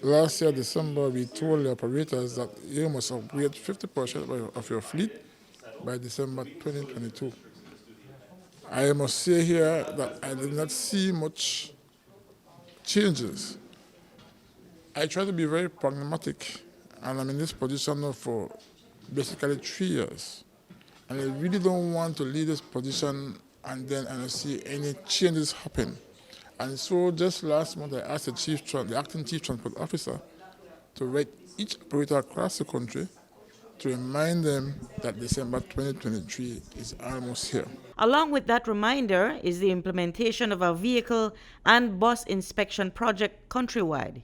Last year, December, we told the operators that you must upgrade 50% of your fleet by December 2022. I must say here that I did not see much changes. I try to be very pragmatic, and I'm in this position now for basically 3 years. And I really don't want to leave this position and then I don't see any changes happen. And so just last month, I asked the acting chief transport officer to write each operator across the country to remind them that December 2023 is almost here. Along with that reminder is the implementation of a vehicle and bus inspection project countrywide.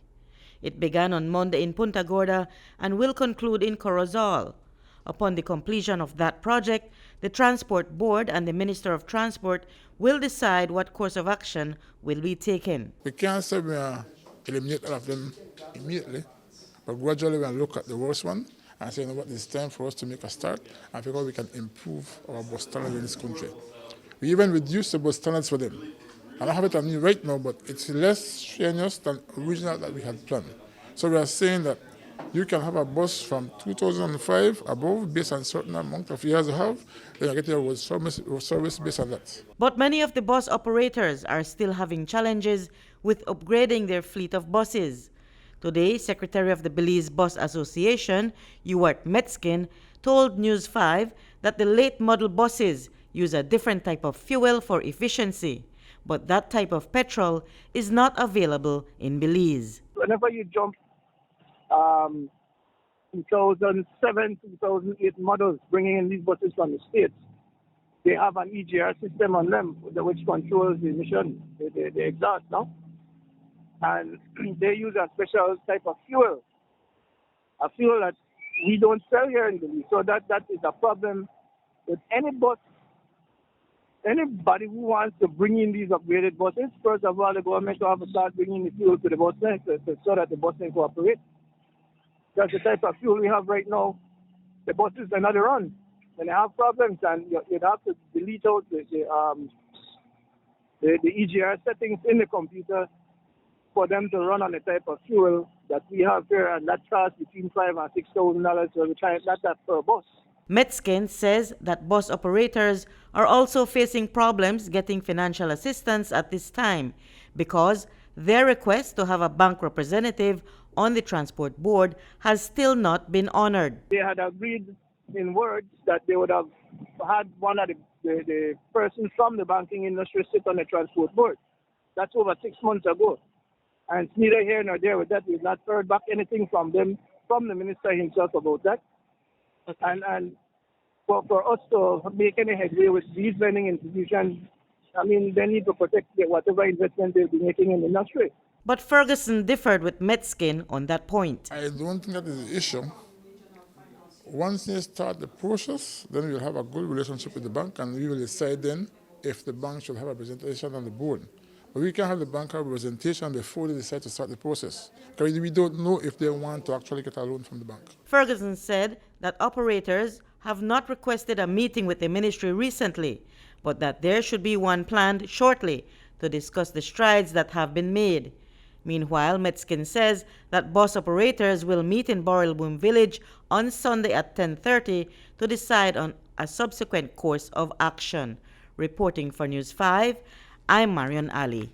It began on Monday in Punta Gorda and will conclude in Corozal. Upon the completion of that project, the Transport Board and the Minister of Transport will decide what course of action will be taken. We can't say we eliminate all of them immediately, but gradually we'll look at the worst one and say, you know what, it's time for us to make a start and figure out we can improve our bus standards in this country. We even reduce the bus standards for them. I don't have it on me right now, but it's less strenuous than original that we had planned. So we are saying that you can have a bus from 2005 above based on a certain amount of years you have, then you get your road service based on that. But many of the bus operators are still having challenges with upgrading their fleet of buses. Today, Secretary of the Belize Bus Association, Ewart Metzgen, told News 5 that the late model buses use a different type of fuel for efficiency, but that type of petrol is not available in Belize. Whenever you jump 2007, 2008 models bringing in these buses from the States, they have an EGR system on them which controls the emission, the exhaust now. And they use a special type of fuel, a fuel that we don't sell here in Belize. So that is a problem with any bus. Anybody who wants to bring in these upgraded buses, first of all, the government will have to start bringing the fuel to the bus lane so that the bus lane cooperate. That's the type of fuel we have right now. The buses are not run. When they have problems, and you'd have to delete out the EGR settings in the computer for them to run on the type of fuel that we have here, and that costs between $5,000 and $6,000. So we try not that per bus. Metzgen says that bus operators are also facing problems getting financial assistance at this time because their request to have a bank representative on the Transport Board has still not been honored. They had agreed in words that they would have had one of the persons from the banking industry sit on the Transport Board. That's over 6 months ago. And it's neither here nor there with that. We've not heard back anything from them, from the minister himself about that. Okay. And for us to make any headway with these lending institutions, I mean, they need to protect whatever investment they'll be making in the industry. But Ferguson differed with Metzgen on that point. I don't think that is the issue. Once they start the process, then we'll have a good relationship with the bank and we will decide then if the bank should have a representation on the board. But we can't have the bank have representation before they decide to start the process, because we don't know if they want to actually get a loan from the bank. Ferguson said that operators have not requested a meeting with the ministry recently, but that there should be one planned shortly to discuss the strides that have been made. Meanwhile, Metzgen says that bus operators will meet in Borrelboom Village on Sunday at 10:30 to decide on a subsequent course of action. Reporting for News 5, I'm Marion Ali.